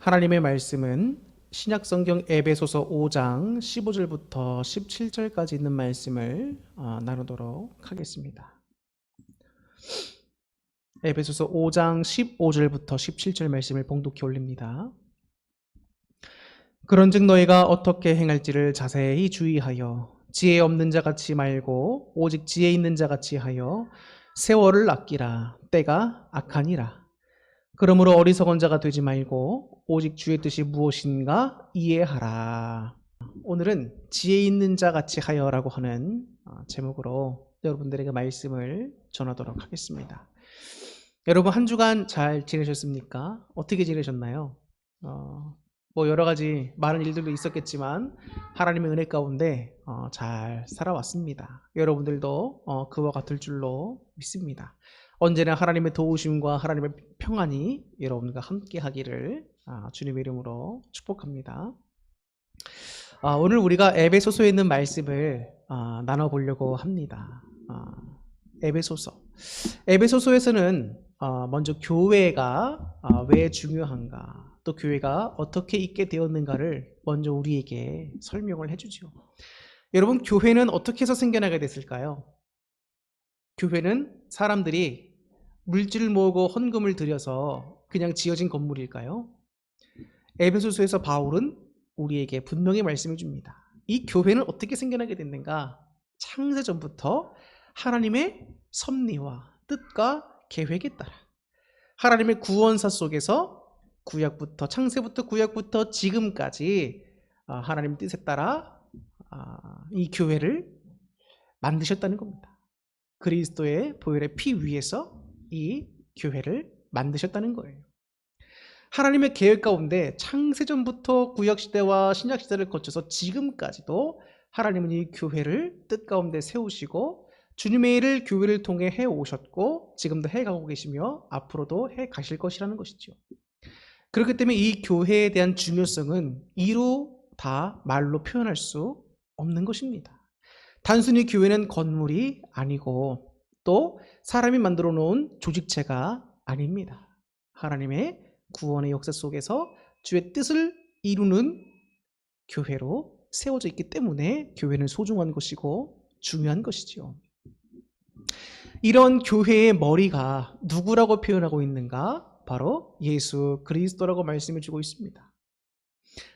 하나님의 말씀은 신약성경 에베소서 5장 15절부터 17절까지 있는 말씀을 나누도록 하겠습니다. 에베소서 5장 15절부터 17절 말씀을 봉독해 올립니다. 그런즉 너희가 어떻게 행할지를 자세히 주의하여 지혜 없는 자같이 말고 오직 지혜 있는 자같이 하여 세월을 아끼라. 때가 악하니라. 그러므로 어리석은 자가 되지 말고 오직 주의 뜻이 무엇인가 이해하라. 오늘은 지혜 있는 자 같이 하여라고 하는 제목으로 여러분들에게 말씀을 전하도록 하겠습니다. 여러분 한 주간 잘 지내셨습니까? 어떻게 지내셨나요? 여러 가지 많은 일들도 있었겠지만 하나님의 은혜 가운데 잘 살아왔습니다. 여러분들도 그와 같을 줄로 믿습니다. 언제나 하나님의 도우심과 하나님의 평안이 여러분과 함께 하기를 주님의 이름으로 축복합니다. 오늘 우리가 에베소서에 있는 말씀을 나눠보려고 합니다. 에베소서에서는 먼저 교회가 왜 중요한가, 또 교회가 어떻게 있게 되었는가를 먼저 우리에게 설명을 해주죠. 여러분, 교회는 어떻게 해서 생겨나게 됐을까요? 교회는 사람들이 물질을 모으고 헌금을 들여서 그냥 지어진 건물일까요? 에베소서에서 바울은 우리에게 분명히 말씀해 줍니다. 이 교회는 어떻게 생겨나게 됐는가? 창세 전부터 하나님의 섭리와 뜻과 계획에 따라 하나님의 구원사 속에서 창세부터 구약부터 지금까지 하나님 뜻에 따라 이 교회를 만드셨다는 겁니다. 그리스도의 보혈의 피 위에서 이 교회를 만드셨다는 거예요. 하나님의 계획 가운데 창세전부터 구약시대와 신약시대를 거쳐서 지금까지도 하나님은 이 교회를 뜻 가운데 세우시고 주님의 일을 교회를 통해 해오셨고 지금도 해가고 계시며 앞으로도 해가실 것이라는 것이죠. 그렇기 때문에 이 교회에 대한 중요성은 이루 다 말로 표현할 수 없는 것입니다. 단순히 교회는 건물이 아니고 또 사람이 만들어 놓은 조직체가 아닙니다. 하나님의 구원의 역사 속에서 주의 뜻을 이루는 교회로 세워져 있기 때문에 교회는 소중한 것이고 중요한 것이지요. 이런 교회의 머리가 누구라고 표현하고 있는가? 바로 예수 그리스도라고 말씀해 주고 있습니다.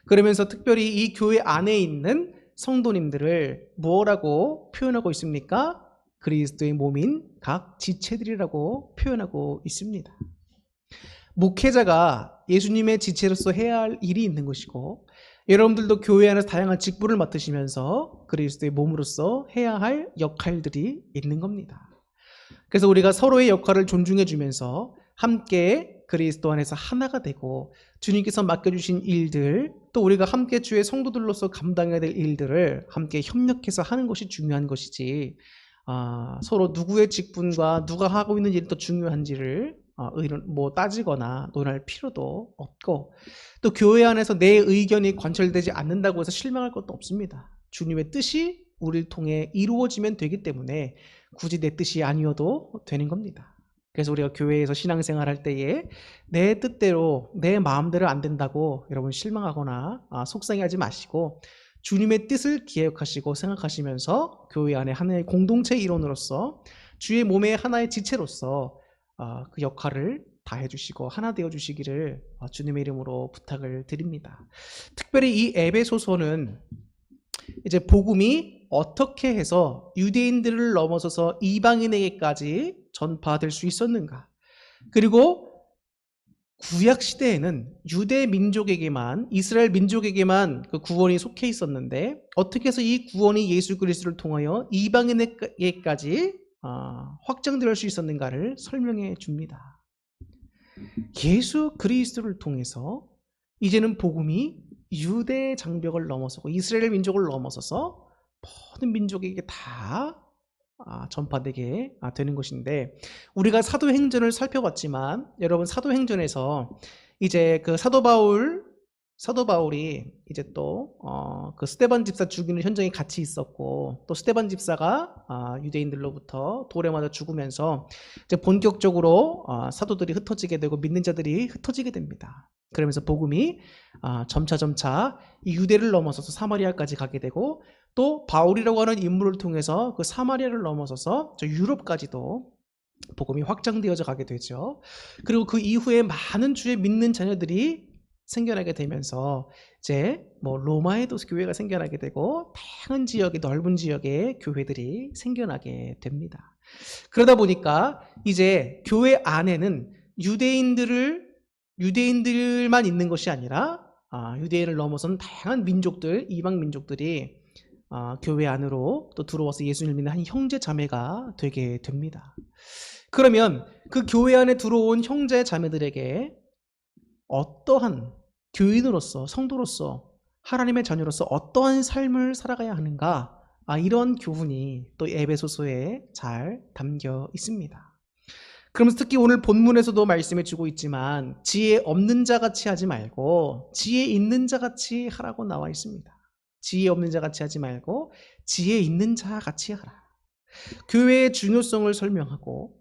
그러면서 특별히 이 교회 안에 있는 성도님들을 뭐라고 표현하고 있습니까? 그리스도의 몸인 각 지체들이라고 표현하고 있습니다. 목회자가 예수님의 지체로서 해야 할 일이 있는 것이고 여러분들도 교회 안에서 다양한 직분을 맡으시면서 그리스도의 몸으로서 해야 할 역할들이 있는 겁니다. 그래서 우리가 서로의 역할을 존중해 주면서 함께 그리스도 안에서 하나가 되고 주님께서 맡겨주신 일들, 또 우리가 함께 주의 성도들로서 감당해야 될 일들을 함께 협력해서 하는 것이 중요한 것이지 서로 누구의 직분과 누가 하고 있는 일이 더 중요한지를 따지거나 논할 필요도 없고, 또 교회 안에서 내 의견이 관철되지 않는다고 해서 실망할 것도 없습니다. 주님의 뜻이 우리를 통해 이루어지면 되기 때문에 굳이 내 뜻이 아니어도 되는 겁니다. 그래서 우리가 교회에서 신앙생활 할 때에 내 뜻대로 내 마음대로 안 된다고 여러분 실망하거나 속상해하지 마시고 주님의 뜻을 기억하시고 생각하시면서 교회 안에 하나의 공동체 일원으로서 주의 몸의 하나의 지체로서 그 역할을 다 해주시고 하나 되어주시기를 주님의 이름으로 부탁을 드립니다. 특별히 이 에베소서는 이제 복음이 어떻게 해서 유대인들을 넘어서서 이방인에게까지 전파될 수 있었는가, 그리고 구약 시대에는 유대 민족에게만, 이스라엘 민족에게만 그 구원이 속해 있었는데 어떻게 해서 이 구원이 예수 그리스도를 통하여 이방인에게까지 확장될 수 있었는가를 설명해 줍니다. 예수 그리스도를 통해서 이제는 복음이 유대 장벽을 넘어서고 이스라엘 민족을 넘어서서 모든 민족에게 다 전파되게 되는 것인데, 우리가 사도행전을 살펴봤지만 여러분 사도행전에서 이제 그 사도 바울 사도 바울이 이제 또 그 스데반 집사 죽이는 현장에 같이 있었고, 또 스데반 집사가 유대인들로부터 돌에 맞아 죽으면서 이제 본격적으로 사도들이 흩어지게 되고 믿는 자들이 흩어지게 됩니다. 그러면서 복음이 점차 이 유대를 넘어서서 사마리아까지 가게 되고, 또 바울이라고 하는 인물을 통해서 그 사마리아를 넘어서서 저 유럽까지도 복음이 확장되어져 가게 되죠. 그리고 그 이후에 많은 주의 믿는 자녀들이 생겨나게 되면서 이제 뭐 로마에도 교회가 생겨나게 되고, 다양한 지역의 넓은 지역에 교회들이 생겨나게 됩니다. 그러다 보니까 이제 교회 안에는 유대인들만 있는 것이 아니라 유대인을 넘어선 다양한 민족들, 이방 민족들이 교회 안으로 또 들어와서 예수님을 믿는 한 형제 자매가 되게 됩니다. 그러면 그 교회 안에 들어온 형제 자매들에게 어떠한 교인으로서, 성도로서, 하나님의 자녀로서 어떠한 삶을 살아가야 하는가, 이런 교훈이 또 에베소서에 잘 담겨 있습니다. 그러면서 특히 오늘 본문에서도 말씀해 주고 있지만, 지혜 없는 자 같이 하지 말고 지혜 있는 자 같이 하라고 나와 있습니다. 지혜 없는 자 같이 하지 말고 지혜 있는 자 같이 하라. 교회의 중요성을 설명하고,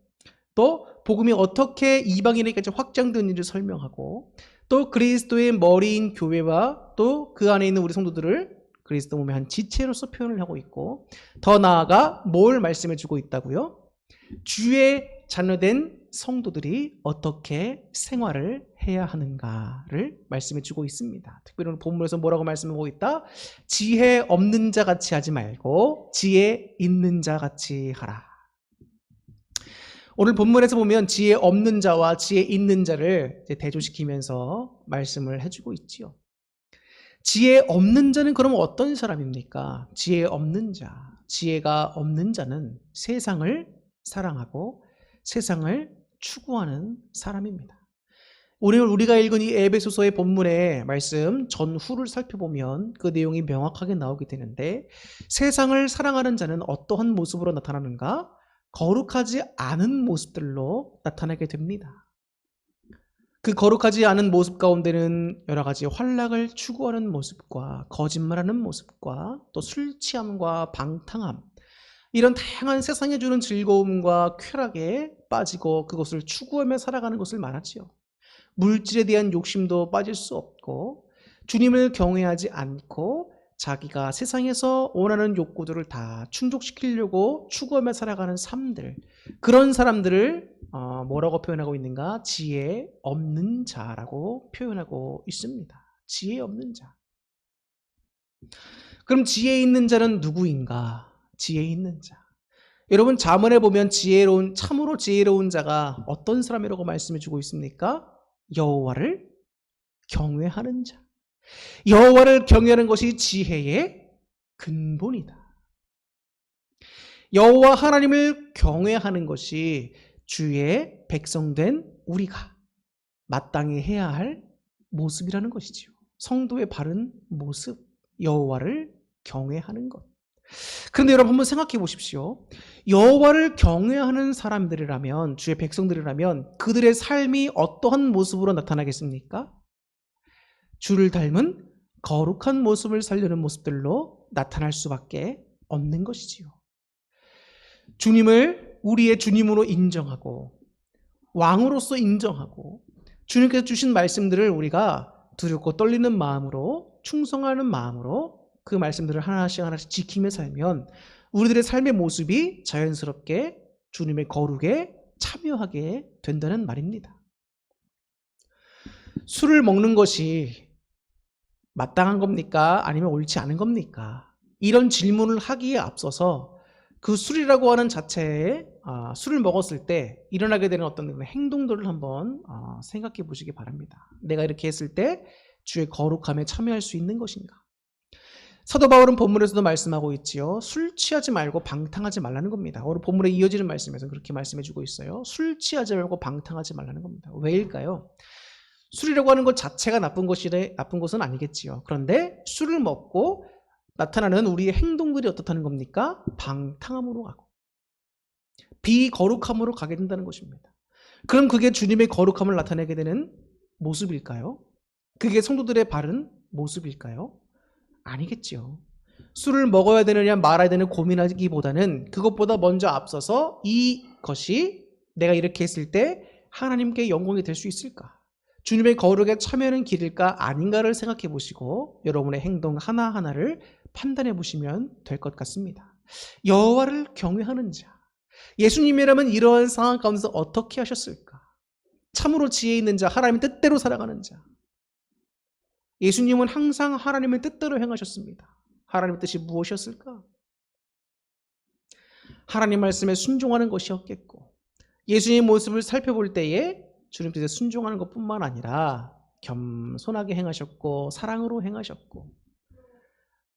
또 복음이 어떻게 이방인에게까지 확장되는지를 설명하고, 또 그리스도의 머리인 교회와 또 그 안에 있는 우리 성도들을 그리스도 몸의 한 지체로서 표현을 하고 있고, 더 나아가 뭘 말씀해 주고 있다고요? 주의 자녀된 성도들이 어떻게 생활을 해야 하는가를 말씀해 주고 있습니다. 특별히 오늘 본문에서 뭐라고 말씀하고 있다? 지혜 없는 자 같이 하지 말고 지혜 있는 자 같이 하라. 오늘 본문에서 보면 지혜 없는 자와 지혜 있는 자를 대조시키면서 말씀을 해주고 있지요. 지혜 없는 자는 그럼 어떤 사람입니까? 지혜 없는 자. 지혜가 없는 자는 세상을 사랑하고 세상을 추구하는 사람입니다. 오늘 우리가 읽은 이 에베소서의 본문의 말씀 전후를 살펴보면 그 내용이 명확하게 나오게 되는데, 세상을 사랑하는 자는 어떠한 모습으로 나타나는가? 거룩하지 않은 모습들로 나타나게 됩니다. 그 거룩하지 않은 모습 가운데는 여러 가지 환락을 추구하는 모습과 거짓말하는 모습과 또 술 취함과 방탕함, 이런 다양한 세상에 주는 즐거움과 쾌락에 빠지고 그것을 추구하며 살아가는 것을 말하지요. 물질에 대한 욕심도 빠질 수 없고, 주님을 경외하지 않고 자기가 세상에서 원하는 욕구들을 다 충족시키려고 추구하며 살아가는 삶들, 그런 사람들을 뭐라고 표현하고 있는가? 지혜 없는 자라고 표현하고 있습니다. 지혜 없는 자. 그럼 지혜 있는 자는 누구인가? 지혜 있는 자. 여러분, 잠언에 보면 참으로 지혜로운 자가 어떤 사람이라고 말씀해 주고 있습니까? 여호와를 경외하는 자. 여호와를 경외하는 것이 지혜의 근본이다. 여호와 하나님을 경외하는 것이 주의 백성된 우리가 마땅히 해야 할 모습이라는 것이지요. 성도의 바른 모습, 여호와를 경외하는 것. 그런데 여러분 한번 생각해 보십시오. 여호와를 경외하는 사람들이라면, 주의 백성들이라면 그들의 삶이 어떠한 모습으로 나타나겠습니까? 주를 닮은 거룩한 모습을 살려는 모습들로 나타날 수밖에 없는 것이지요. 주님을 우리의 주님으로 인정하고 왕으로서 인정하고, 주님께서 주신 말씀들을 우리가 두렵고 떨리는 마음으로, 충성하는 마음으로 그 말씀들을 하나씩 지키며 살면 우리들의 삶의 모습이 자연스럽게 주님의 거룩에 참여하게 된다는 말입니다. 술을 먹는 것이 마땅한 겁니까? 아니면 옳지 않은 겁니까? 이런 질문을 하기에 앞서서 그 술이라고 하는 자체에 술을 먹었을 때 일어나게 되는 어떤 행동들을 한번 생각해 보시기 바랍니다. 내가 이렇게 했을 때 주의 거룩함에 참여할 수 있는 것인가? 사도 바울은 본문에서도 말씀하고 있지요. 술 취하지 말고 방탕하지 말라는 겁니다. 오늘 본문에 이어지는 말씀에서 그렇게 말씀해 주고 있어요. 술 취하지 말고 방탕하지 말라는 겁니다. 왜일까요? 술이라고 하는 것 자체가 나쁜 것은 아니겠지요. 그런데 술을 먹고 나타나는 우리의 행동들이 어떻다는 겁니까? 방탕함으로 가고 비거룩함으로 가게 된다는 것입니다. 그럼 그게 주님의 거룩함을 나타내게 되는 모습일까요? 그게 성도들의 바른 모습일까요? 아니겠죠. 술을 먹어야 되느냐 말아야 되느냐 고민하기보다는 그것보다 먼저 앞서서 이것이 내가 이렇게 했을 때 하나님께 영광이 될 수 있을까? 주님의 거룩에 참여하는 길일까 아닌가를 생각해 보시고 여러분의 행동 하나하나를 판단해 보시면 될 것 같습니다. 여호와를 경외하는 자. 예수님이라면 이러한 상황 가운데서 어떻게 하셨을까? 참으로 지혜 있는 자, 하나님의 뜻대로 살아가는 자. 예수님은 항상 하나님의 뜻대로 행하셨습니다. 하나님의 뜻이 무엇이었을까? 하나님 말씀에 순종하는 것이었겠고, 예수님의 모습을 살펴볼 때에 주님 뜻에 순종하는 것뿐만 아니라 겸손하게 행하셨고 사랑으로 행하셨고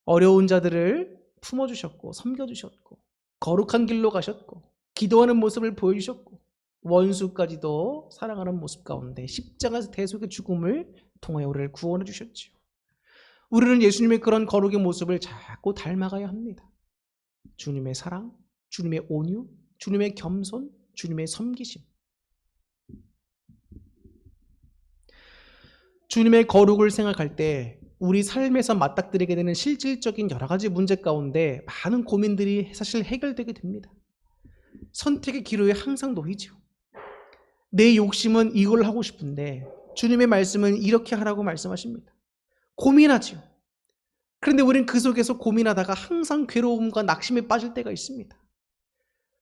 어려운 자들을 품어주셨고 섬겨주셨고 거룩한 길로 가셨고 기도하는 모습을 보여주셨고 원수까지도 사랑하는 모습 가운데 십자가에서 대속의 죽음을 통하여 우리를 구원해 주셨지요. 우리는 예수님의 그런 거룩의 모습을 자꾸 닮아가야 합니다. 주님의 사랑, 주님의 온유, 주님의 겸손, 주님의 섬기심. 주님의 거룩을 생각할 때 우리 삶에서 맞닥뜨리게 되는 실질적인 여러 가지 문제 가운데 많은 고민들이 사실 해결되게 됩니다. 선택의 기로에 항상 놓이죠. 내 욕심은 이걸 하고 싶은데 주님의 말씀은 이렇게 하라고 말씀하십니다. 고민하죠. 그런데 우리는 그 속에서 고민하다가 항상 괴로움과 낙심에 빠질 때가 있습니다.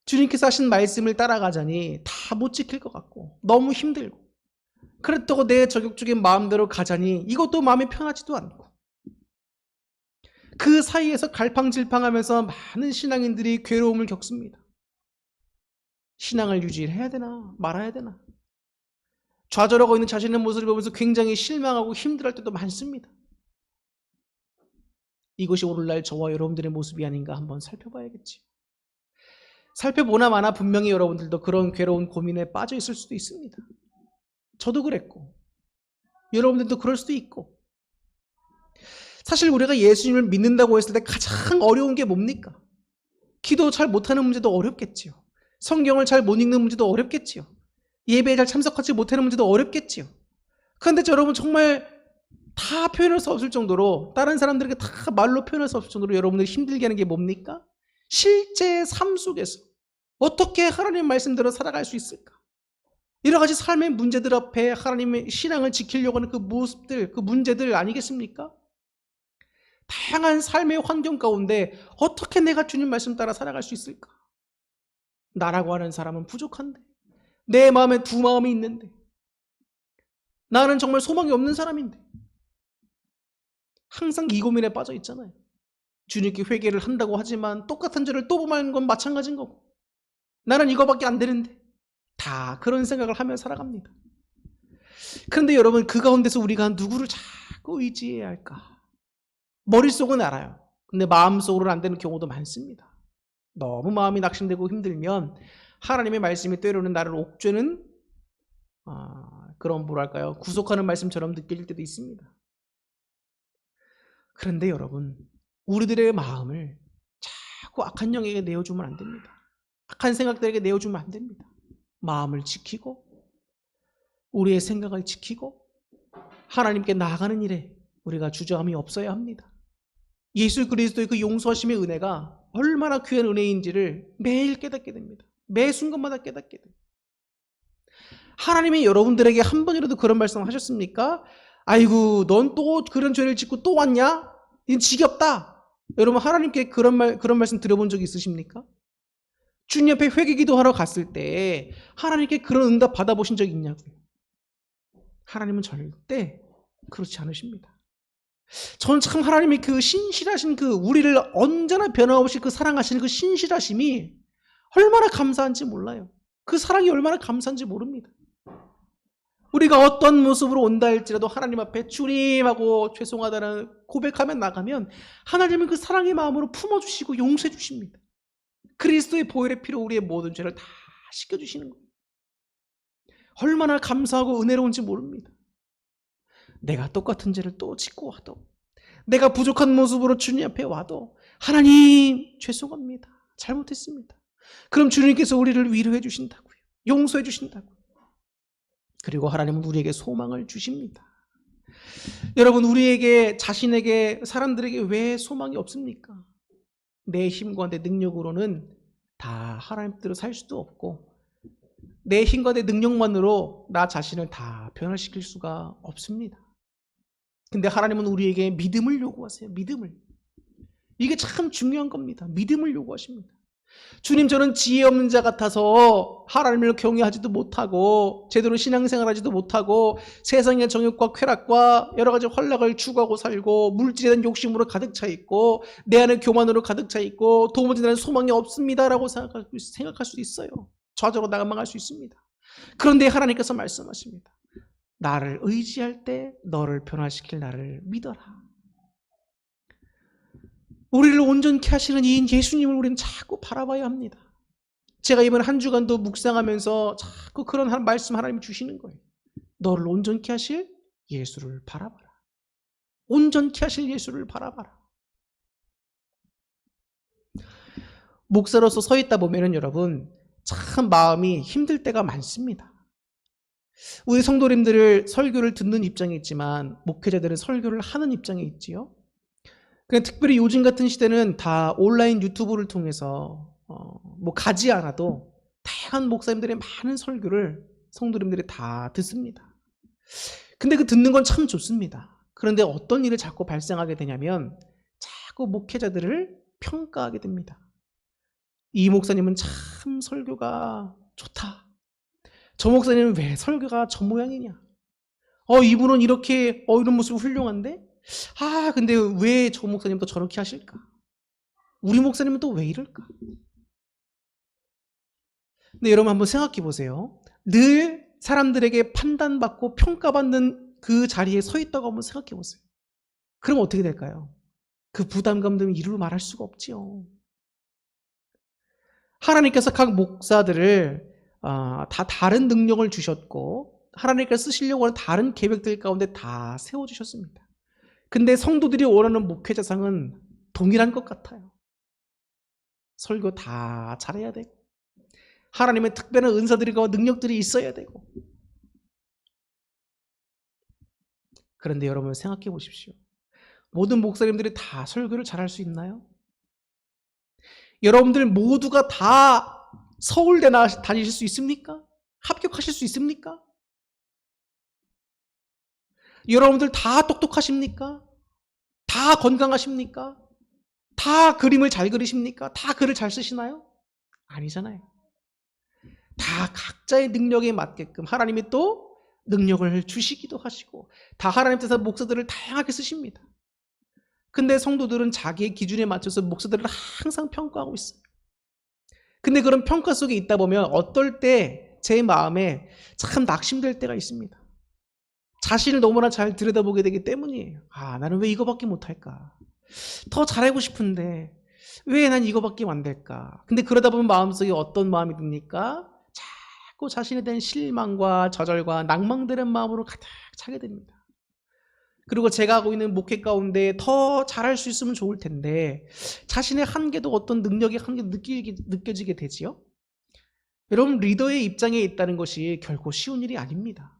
주님께서 하신 말씀을 따라가자니 다 못 지킬 것 같고 너무 힘들고 그렇다고 내 저격적인 마음대로 가자니 이것도 마음이 편하지도 않고 그 사이에서 갈팡질팡하면서 많은 신앙인들이 괴로움을 겪습니다. 신앙을 유지해야 되나 말아야 되나 좌절하고 있는 자신의 모습을 보면서 굉장히 실망하고 힘들어할 때도 많습니다. 이것이 오늘날 저와 여러분들의 모습이 아닌가 한번 살펴봐야겠지. 살펴보나 마나 분명히 여러분들도 그런 괴로운 고민에 빠져 있을 수도 있습니다. 저도 그랬고 여러분들도 그럴 수도 있고 사실 우리가 예수님을 믿는다고 했을 때 가장 어려운 게 뭡니까? 기도 잘 못하는 문제도 어렵겠지요. 성경을 잘 못 읽는 문제도 어렵겠지요. 예배에 잘 참석하지 못하는 문제도 어렵겠지요. 그런데 여러분 정말 다 표현할 수 없을 정도로 다른 사람들에게 다 말로 표현할 수 없을 정도로 여러분들이 힘들게 하는 게 뭡니까? 실제 삶 속에서 어떻게 하나님 말씀대로 살아갈 수 있을까? 여러 가지 삶의 문제들 앞에 하나님의 신앙을 지키려고 하는 그 모습들, 그 문제들 아니겠습니까? 다양한 삶의 환경 가운데 어떻게 내가 주님 말씀 따라 살아갈 수 있을까? 나라고 하는 사람은 부족한데 내 마음에 두 마음이 있는데 나는 정말 소망이 없는 사람인데 항상 이 고민에 빠져 있잖아요. 주님께 회개를 한다고 하지만 똑같은 죄를 또 범하는 건 마찬가지인 거고 나는 이거밖에 안 되는데 다 그런 생각을 하며 살아갑니다. 그런데 여러분 그 가운데서 우리가 누구를 자꾸 의지해야 할까? 머릿속은 알아요. 근데 마음속으로는 안 되는 경우도 많습니다. 너무 마음이 낙심되고 힘들면 하나님의 말씀이 때로는 나를 옥죄는 그런 뭐랄까요? 구속하는 말씀처럼 느껴질 때도 있습니다. 그런데 여러분 우리들의 마음을 자꾸 악한 영에게 내어주면 안 됩니다. 악한 생각들에게 내어주면 안 됩니다. 마음을 지키고 우리의 생각을 지키고 하나님께 나아가는 일에 우리가 주저함이 없어야 합니다. 예수 그리스도의 그 용서하심의 은혜가 얼마나 귀한 은혜인지를 매일 깨닫게 됩니다. 매 순간마다 깨닫게 됩니다. 하나님이 여러분들에게 한 번이라도 그런 말씀 하셨습니까? 아이고 넌 또 그런 죄를 짓고 또 왔냐? 이건 지겹다. 여러분 하나님께 그런 말씀 들어본 적 있으십니까? 주님 앞에 회개기도하러 갔을 때 하나님께 그런 응답 받아보신 적 있냐고요? 하나님은 절대 그렇지 않으십니다. 저는 참 하나님의 그 신실하신 그 우리를 언제나 변함없이 그 사랑하시는 그 신실하심이 얼마나 감사한지 몰라요. 그 사랑이 얼마나 감사한지 모릅니다. 우리가 어떤 모습으로 온다 할지라도 하나님 앞에 주님하고 죄송하다는 고백하며 나가면 하나님은 그 사랑의 마음으로 품어주시고 용서해 주십니다. 그리스도의 보혈의 피로 우리의 모든 죄를 다 씻겨주시는 거예요. 얼마나 감사하고 은혜로운지 모릅니다. 내가 똑같은 죄를 또 짓고 와도 내가 부족한 모습으로 주님 앞에 와도 하나님 죄송합니다. 잘못했습니다. 그럼 주님께서 우리를 위로해 주신다고요. 용서해 주신다고요. 그리고 하나님은 우리에게 소망을 주십니다. 여러분, 우리에게, 자신에게, 사람들에게 왜 소망이 없습니까? 내 힘과 내 능력으로는 다 하나님 뜻대로 살 수도 없고, 내 힘과 내 능력만으로 나 자신을 다 변화시킬 수가 없습니다. 근데 하나님은 우리에게 믿음을 요구하세요. 믿음을. 이게 참 중요한 겁니다. 믿음을 요구하십니다. 주님, 저는 지혜 없는 자 같아서 하나님을 경외하지도 못하고 제대로 신앙생활하지도 못하고 세상의 정욕과 쾌락과 여러 가지 환락을 추구하고 살고 물질에 대한 욕심으로 가득 차 있고 내 안에 교만으로 가득 차 있고 도무지 나는 소망이 없습니다라고 생각할 수 있어요. 좌절로 나가망할 수 있습니다. 그런데 하나님께서 말씀하십니다. 나를 의지할 때 너를 변화시킬 나를 믿어라. 우리를 온전케 하시는 이 예수님을 우리는 자꾸 바라봐야 합니다. 제가 이번 한 주간도 묵상하면서 자꾸 그런 말씀 하나님이 주시는 거예요. 너를 온전케 하실 예수를 바라봐라. 온전케 하실 예수를 바라봐라. 목사로서 서 있다 보면은 여러분 참 마음이 힘들 때가 많습니다. 우리 성도님들을 설교를 듣는 입장에 있지만 목회자들은 설교를 하는 입장에 있지요. 그냥 특별히 요즘 같은 시대는 다 온라인 유튜브를 통해서 뭐 가지 않아도 다양한 목사님들의 많은 설교를 성도님들이 다 듣습니다. 근데 그 듣는 건 참 좋습니다. 그런데 어떤 일이 자꾸 발생하게 되냐면 자꾸 목회자들을 평가하게 됩니다. 이 목사님은 참 설교가 좋다. 저 목사님은 왜 설교가 저 모양이냐. 이분은 이렇게 이런 모습이 훌륭한데 근데 왜 저 목사님 또 저렇게 하실까? 우리 목사님은 또 왜 이럴까? 근데 여러분 한번 생각해 보세요. 늘 사람들에게 판단받고 평가받는 그 자리에 서 있다고 한번 생각해 보세요. 그럼 어떻게 될까요? 그 부담감 때문에 이루로 말할 수가 없지요. 하나님께서 각 목사들을 다 다른 능력을 주셨고 하나님께서 쓰시려고 하는 다른 계획들 가운데 다 세워주셨습니다. 근데 성도들이 원하는 목회자상은 동일한 것 같아요. 설교 다 잘해야 되고 하나님의 특별한 은사들과 능력들이 있어야 되고. 그런데 여러분 생각해 보십시오. 모든 목사님들이 다 설교를 잘할 수 있나요? 여러분들 모두가 다 서울대 다니실 수 있습니까? 합격하실 수 있습니까? 여러분들 다 똑똑하십니까? 다 건강하십니까? 다 그림을 잘 그리십니까? 다 글을 잘 쓰시나요? 아니잖아요. 다 각자의 능력에 맞게끔 하나님이 또 능력을 주시기도 하시고 다 하나님께서 목사들을 다양하게 쓰십니다. 근데 성도들은 자기의 기준에 맞춰서 목사들을 항상 평가하고 있어요. 근데 그런 평가 속에 있다 보면 어떨 때 제 마음에 참 낙심될 때가 있습니다. 자신을 너무나 잘 들여다보게 되기 때문이에요. 나는 왜 이거밖에 못할까? 더 잘하고 싶은데 왜 난 이거밖에 안 될까? 근데 그러다 보면 마음속에 어떤 마음이 듭니까? 자꾸 자신에 대한 실망과 좌절과 낭망되는 마음으로 가득 차게 됩니다. 그리고 제가 하고 있는 목회 가운데 더 잘할 수 있으면 좋을 텐데 자신의 한계도 어떤 능력의 한계도 느껴지게 되지요. 여러분 리더의 입장에 있다는 것이 결코 쉬운 일이 아닙니다.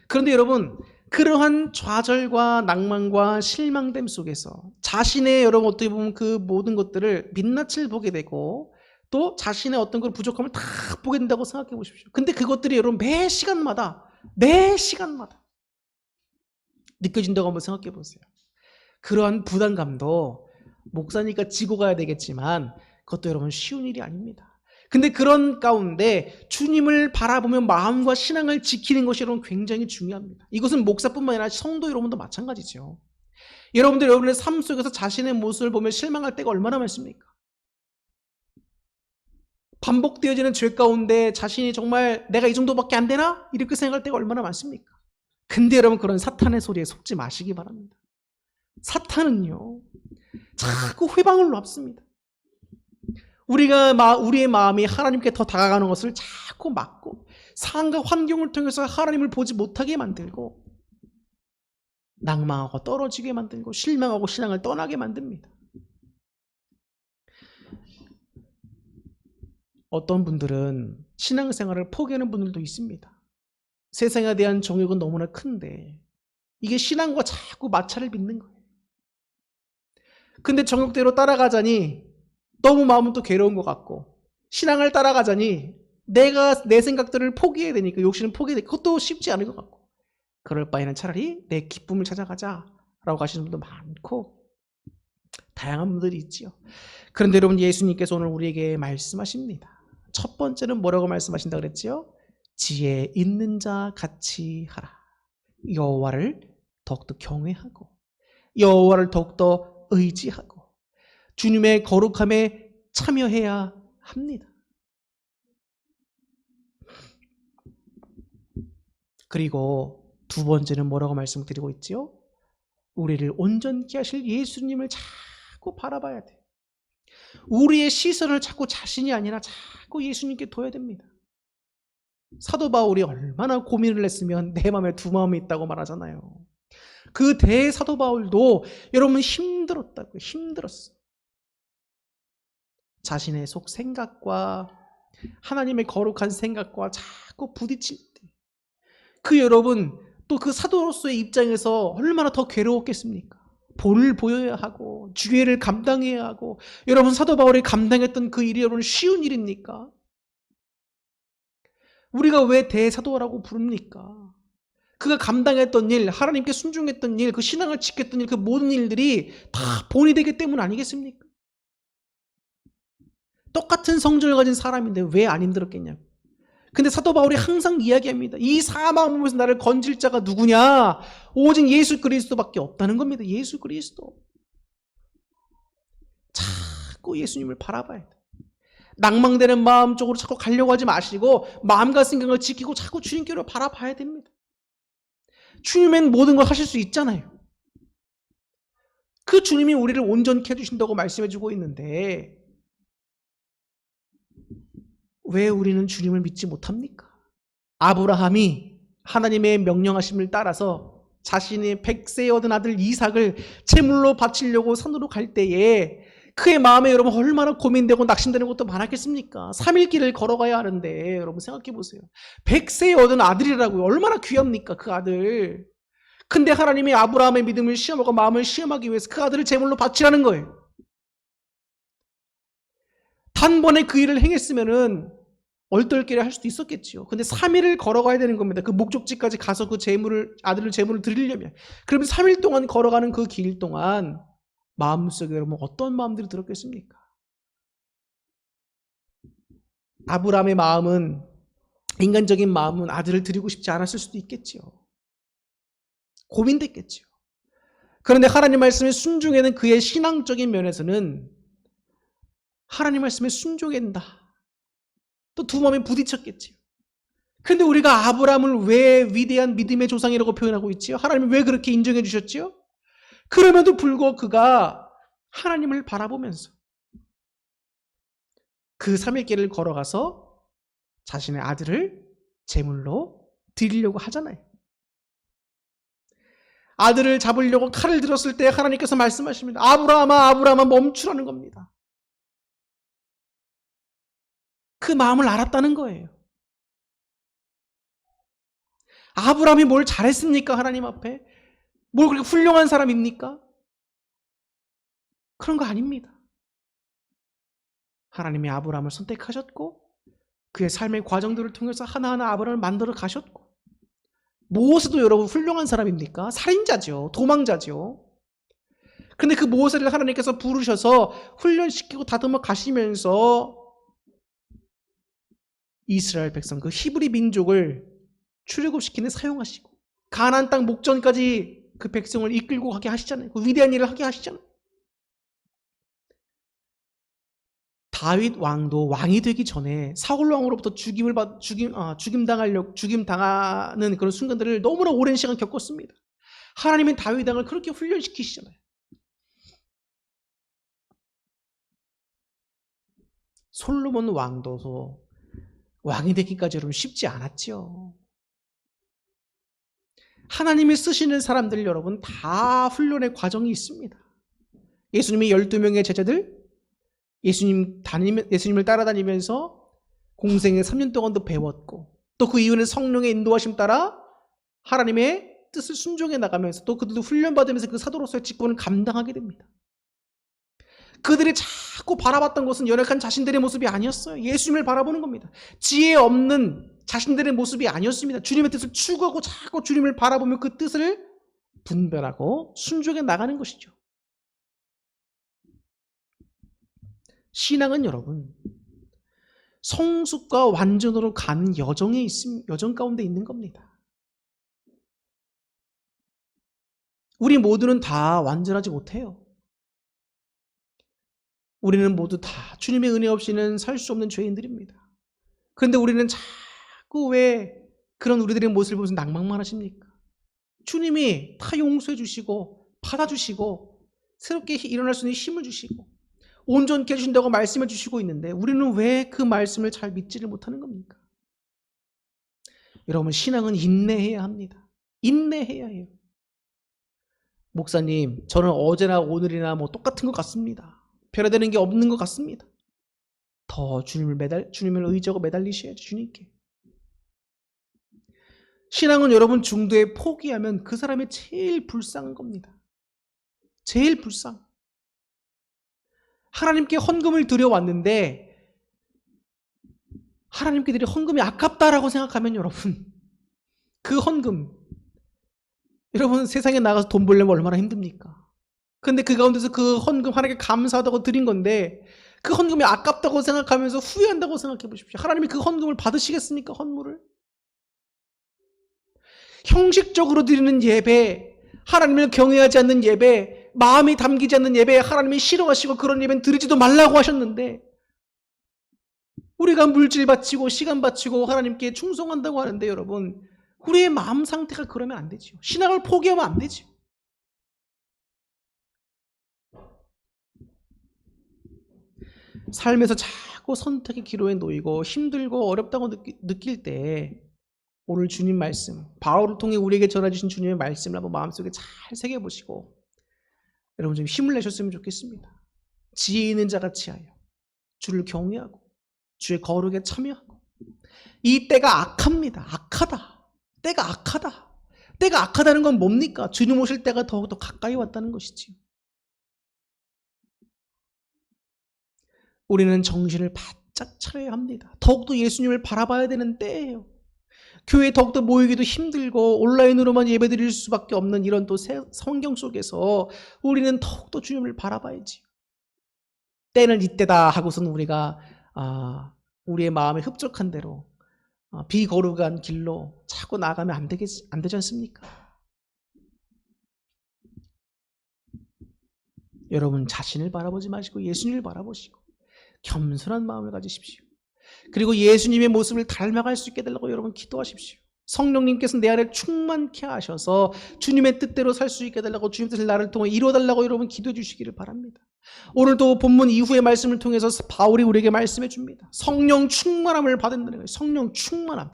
그런데 여러분 그러한 좌절과 낭만과 실망됨 속에서 자신의 여러분 어떻게 보면 그 모든 것들을 민낯을 보게 되고 또 자신의 어떤 그 부족함을 다 보게 된다고 생각해 보십시오. 근데 그것들이 여러분 매 시간마다 느껴진다고 한번 생각해 보세요. 그러한 부담감도 목사니까 지고 가야 되겠지만 그것도 여러분 쉬운 일이 아닙니다. 근데 그런 가운데 주님을 바라보며 마음과 신앙을 지키는 것이 여러분 굉장히 중요합니다. 이것은 목사뿐만 아니라 성도 여러분도 마찬가지죠. 여러분들 여러분의 삶 속에서 자신의 모습을 보며 실망할 때가 얼마나 많습니까? 반복되어지는 죄 가운데 자신이 정말 내가 이 정도밖에 안 되나? 이렇게 생각할 때가 얼마나 많습니까? 근데 여러분 그런 사탄의 소리에 속지 마시기 바랍니다. 사탄은요 자꾸 회방을 놨습니다. 우리의 마음이 하나님께 더 다가가는 것을 자꾸 막고 상황과 환경을 통해서 하나님을 보지 못하게 만들고 낭망하고 떨어지게 만들고 실망하고 신앙을 떠나게 만듭니다. 어떤 분들은 신앙생활을 포기하는 분들도 있습니다. 세상에 대한 정욕은 너무나 큰데 이게 신앙과 자꾸 마찰을 빚는 거예요. 근데 정욕대로 따라가자니 너무 마음은 또 괴로운 것 같고, 신앙을 따라가자니 내가 내 생각들을 포기해야 되니까, 욕심을 포기해야 되니까 그것도 쉽지 않은 것 같고, 그럴 바에는 차라리 내 기쁨을 찾아가자라고 하시는 분도 많고 다양한 분들이 있지요. 그런데 여러분, 예수님께서 오늘 우리에게 말씀하십니다. 첫 번째는 뭐라고 말씀하신다 그랬지요? 지혜 있는 자 같이 하라. 여호와를 더욱더 경외하고 여호와를 더욱더 의지하고 주님의 거룩함에 참여해야 합니다. 그리고 두 번째는 뭐라고 말씀드리고 있지요? 우리를 온전케 하실 예수님을 자꾸 바라봐야 돼. 우리의 시선을 자꾸 자신이 아니라 자꾸 예수님께 둬야 됩니다. 사도 바울이 얼마나 고민을 했으면 내 마음에 두 마음이 있다고 말하잖아요. 그 대사도 바울도 여러분 힘들었다고요. 힘들었어. 자신의 속 생각과 하나님의 거룩한 생각과 자꾸 부딪힐 때, 그 여러분 또 그 사도로서의 입장에서 얼마나 더 괴로웠겠습니까? 본을 보여야 하고 주례를 감당해야 하고. 여러분, 사도 바울이 감당했던 그 일이 여러분 쉬운 일입니까? 우리가 왜 대사도라고 부릅니까? 그가 감당했던 일, 하나님께 순종했던 일, 그 신앙을 지켰던 일, 그 모든 일들이 다 본이 되기 때문 아니겠습니까? 똑같은 성질을 가진 사람인데 왜 안 힘들었겠냐고. 근데 사도 바울이 항상 이야기합니다. 이 사망 몸에서 나를 건질 자가 누구냐? 오직 예수 그리스도밖에 없다는 겁니다. 예수 그리스도. 자꾸 예수님을 바라봐야 돼. 낭망되는 마음 쪽으로 자꾸 가려고 하지 마시고 마음과 생각을 지키고 자꾸 주님께로 바라봐야 됩니다. 주님은 모든 걸 하실 수 있잖아요. 그 주님이 우리를 온전케 해주신다고 말씀해주고 있는데 왜 우리는 주님을 믿지 못합니까? 아브라함이 하나님의 명령하심을 따라서 자신의 100세에 얻은 아들 이삭을 제물로 바치려고 산으로 갈 때에 그의 마음에 여러분 얼마나 고민되고 낙심되는 것도 많았겠습니까? 3일 길을 걸어가야 하는데 여러분 생각해 보세요. 100세에 얻은 아들이라고요. 얼마나 귀합니까 그 아들. 근데 하나님이 아브라함의 믿음을 시험하고 마음을 시험하기 위해서 그 아들을 제물로 바치라는 거예요. 단번에 그 일을 행했으면은 얼떨결에 할 수도 있었겠지요. 근데 3일을 걸어가야 되는 겁니다. 그 목적지까지 가서 그 아들을 제물을 드리려면. 그러면 3일 동안 걸어가는 그 길 동안 마음속에 여러분 어떤 마음들이 들었겠습니까? 아브라함의 마음은, 인간적인 마음은 아들을 드리고 싶지 않았을 수도 있겠지요. 고민됐겠지요. 그런데 하나님 말씀에 순종하는 그의 신앙적인 면에서는 하나님 말씀에 순종해야 된다. 또 두 마음이 부딪혔겠지요. 그런데 우리가 아브라함을 왜 위대한 믿음의 조상이라고 표현하고 있지요? 하나님이 왜 그렇게 인정해 주셨지요? 그럼에도 불구하고 그가 하나님을 바라보면서 그 3일 길을 걸어가서 자신의 아들을 제물로 드리려고 하잖아요. 아들을 잡으려고 칼을 들었을 때 하나님께서 말씀하십니다. 아브라함아, 아브라함아, 멈추라는 겁니다. 그 마음을 알았다는 거예요. 아브라함이 뭘 잘했습니까? 하나님 앞에? 뭘 그렇게 훌륭한 사람입니까? 그런 거 아닙니다. 하나님이 아브라함을 선택하셨고 그의 삶의 과정들을 통해서 하나하나 아브라함을 만들어 가셨고, 모세도 여러분 훌륭한 사람입니까? 살인자죠. 도망자죠. 근데 그 모세를 하나님께서 부르셔서 훈련시키고 다듬어 가시면서 이스라엘 백성, 그 히브리 민족을 출애굽시키는 사용하시고 가나안 땅 목전까지 그 백성을 이끌고 가게 하시잖아요. 그 위대한 일을 하게 하시잖아요. 다윗 왕도 왕이 되기 전에 사울 왕으로부터 죽임 당하는 그런 순간들을 너무나 오랜 시간 겪었습니다. 하나님은 다윗 왕을 그렇게 훈련시키시잖아요. 솔로몬 왕도 왕이 되기까지 여러분 쉽지 않았죠. 하나님이 쓰시는 사람들 여러분 다 훈련의 과정이 있습니다. 예수님이 12명의 제자들, 예수님을 따라다니면서 공생에 3년 동안도 배웠고, 또 그 이후에는 성령의 인도하심 따라 하나님의 뜻을 순종해 나가면서 또 그들도 훈련받으면서 그 사도로서의 직분을 감당하게 됩니다. 그들이 자꾸 바라봤던 것은 연약한 자신들의 모습이 아니었어요. 예수님을 바라보는 겁니다. 지혜 없는 자신들의 모습이 아니었습니다. 주님의 뜻을 추구하고 자꾸 주님을 바라보며 그 뜻을 분별하고 순종해 나가는 것이죠. 신앙은 여러분, 성숙과 완전으로 가는 여정 가운데 있는 겁니다. 우리 모두는 다 완전하지 못해요. 우리는 모두 다 주님의 은혜 없이는 살 수 없는 죄인들입니다. 그런데 우리는 자꾸 왜 그런 우리들의 모습을 보면서 낭망만 하십니까? 주님이 다 용서해 주시고 받아주시고 새롭게 일어날 수 있는 힘을 주시고 온전케 해주신다고 말씀해 주시고 있는데 우리는 왜 그 말씀을 잘 믿지를 못하는 겁니까? 여러분, 신앙은 인내해야 합니다. 인내해야 해요. 목사님, 저는 어제나 오늘이나 뭐 똑같은 것 같습니다. 변화되는 게 없는 것 같습니다. 더 주님을 의지하고 매달리셔야지, 주님께. 신앙은 여러분 중도에 포기하면 그 사람이 제일 불쌍한 겁니다. 제일 불쌍. 하나님께 헌금을 드려왔는데 하나님께 드린 헌금이 아깝다라고 생각하면 여러분, 그 헌금, 여러분 세상에 나가서 돈 벌려면 얼마나 힘듭니까? 근데 그 가운데서 그 헌금 하나님께 감사하다고 드린 건데 그 헌금이 아깝다고 생각하면서 후회한다고 생각해 보십시오. 하나님이 그 헌금을 받으시겠습니까? 헌물을? 형식적으로 드리는 예배, 하나님을 경외하지 않는 예배, 마음이 담기지 않는 예배, 하나님이 싫어하시고 그런 예배는 드리지도 말라고 하셨는데 우리가 물질 바치고 시간 바치고 하나님께 충성한다고 하는데 여러분, 우리의 마음 상태가 그러면 안 되죠. 신앙을 포기하면 안 되죠. 삶에서 자꾸 선택의 기로에 놓이고 힘들고 어렵다고 느낄 때 오늘 주님 말씀, 바울을 통해 우리에게 전해주신 주님의 말씀을 한번 마음속에 잘 새겨보시고 여러분 좀 힘을 내셨으면 좋겠습니다. 지혜 있는 자같이 하여 주를 경외하고 주의 거룩에 참여하고. 이 때가 악합니다. 악하다. 때가 악하다. 때가 악하다는 건 뭡니까? 주님 오실 때가 더욱더 가까이 왔다는 것이지요. 우리는 정신을 바짝 차려야 합니다. 더욱더 예수님을 바라봐야 되는 때예요. 교회에 더욱더 모이기도 힘들고 온라인으로만 예배드릴 수밖에 없는 이런 또 성경 속에서 우리는 더욱더 주님을 바라봐야지. 때는 이때다 하고서는 우리가 우리의 마음에 흡족한 대로 비거룩한 길로 자꾸 나가면 안 되지 않습니까? 여러분 자신을 바라보지 마시고 예수님을 바라보시고 겸손한 마음을 가지십시오. 그리고 예수님의 모습을 닮아갈 수 있게 해달라고 여러분 기도하십시오. 성령님께서 내 안에 충만케 하셔서 주님의 뜻대로 살 수 있게 해달라고, 주님의 뜻을 나를 통해 이루어달라고 여러분 기도해 주시기를 바랍니다. 오늘도 본문 이후의 말씀을 통해서 바울이 우리에게 말씀해 줍니다. 성령 충만함을 받는다는 거예요. 성령 충만함.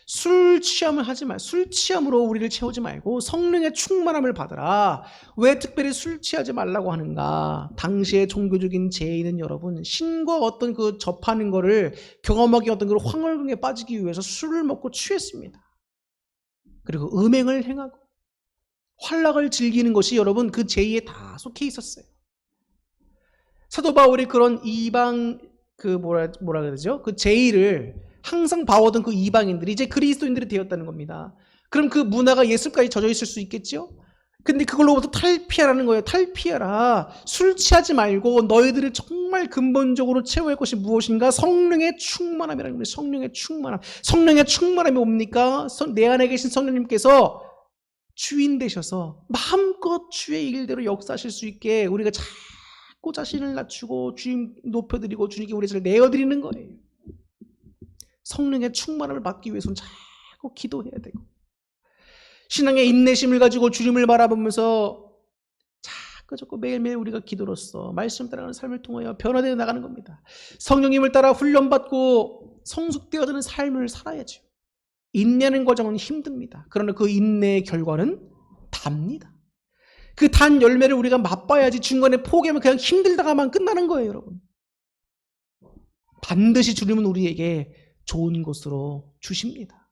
술 취함을 하지 말. 술 취함으로 우리를 채우지 말고 성령의 충만함을 받으라. 왜 특별히 술 취하지 말라고 하는가? 당시의 종교적인 제의는 여러분, 신과 어떤 그 접하는 거를 경험하기 어떤 그런 황홀경에 빠지기 위해서 술을 먹고 취했습니다. 그리고 음행을 행하고 환락을 즐기는 것이 여러분 그 제의에 다 속해 있었어요. 사도 바울이 그런 이방 뭐라 그러죠? 그 제의를 항상 봐오던 그 이방인들이 이제 그리스도인들이 되었다는 겁니다. 그럼 그 문화가 예술까지 젖어 있을 수 있겠죠? 근데 그걸로부터 탈피하라는 거예요. 탈피하라. 술 취하지 말고 너희들을 정말 근본적으로 채워야 할 것이 무엇인가? 성령의 충만함이라는 거예요. 성령의 충만함. 성령의 충만함이 뭡니까? 내 안에 계신 성령님께서 주인 되셔서 마음껏 주의 일대로 역사하실 수 있게 우리가 자꾸 자신을 낮추고 주님 높여드리고 주님께 우리 자신을 내어드리는 거예요. 성령의 충만함을 받기 위해서는 자꾸 기도해야 되고 신앙의 인내심을 가지고 주님을 바라보면서 자꾸 매일매일 우리가 기도로서 말씀 따라가는 삶을 통하여 변화되어 나가는 겁니다. 성령님을 따라 훈련받고 성숙되어지는 삶을 살아야죠. 인내하는 과정은 힘듭니다. 그러나 그 인내의 결과는 답니다. 그 단 열매를 우리가 맛봐야지 중간에 포기하면 그냥 힘들다가만 끝나는 거예요, 여러분. 반드시 주님은 우리에게 좋은 것으로 주십니다.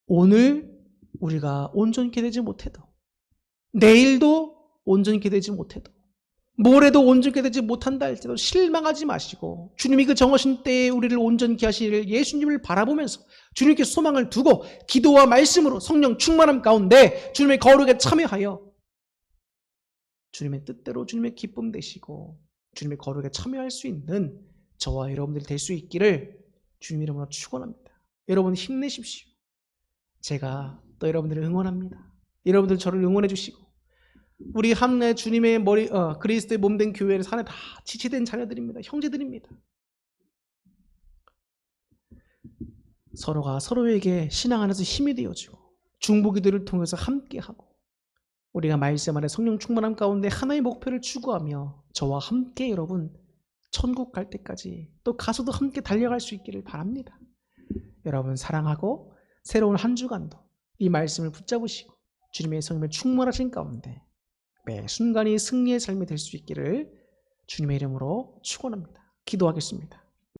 오늘 우리가 온전케 되지 못해도, 내일도 온전케 되지 못해도, 모레도 온전케 되지 못한다 할지라도 실망하지 마시고 주님이 그 정하신 때에 우리를 온전케 하실 예수님을 바라보면서 주님께 소망을 두고 기도와 말씀으로 성령 충만함 가운데 주님의 거룩에 참여하여 주님의 뜻대로 주님의 기쁨 되시고 주님의 거룩에 참여할 수 있는 저와 여러분들이 될 수 있기를 주님 이름으로 축원합니다. 여러분 힘내십시오. 제가 또 여러분들을 응원합니다. 여러분들 저를 응원해 주시고 우리 함내 주님의 그리스도의 몸된 교회를 산에 다 지체된 자녀들입니다. 형제들입니다. 서로가 서로에게 신앙 안에서 힘이 되어주고 중보기도를 통해서 함께하고 우리가 말씀 안에 성령 충만함 가운데 하나의 목표를 추구하며 저와 함께 여러분 천국 갈 때까지 또 가서도 함께 달려갈 수 있기를 바랍니다. 여러분 사랑하고 새로운 한 주간도 이 말씀을 붙잡으시고 주님의 성령을 충만하신 가운데 매 순간이 승리의 삶이 될 수 있기를 주님의 이름으로 축원합니다. 기도하겠습니다.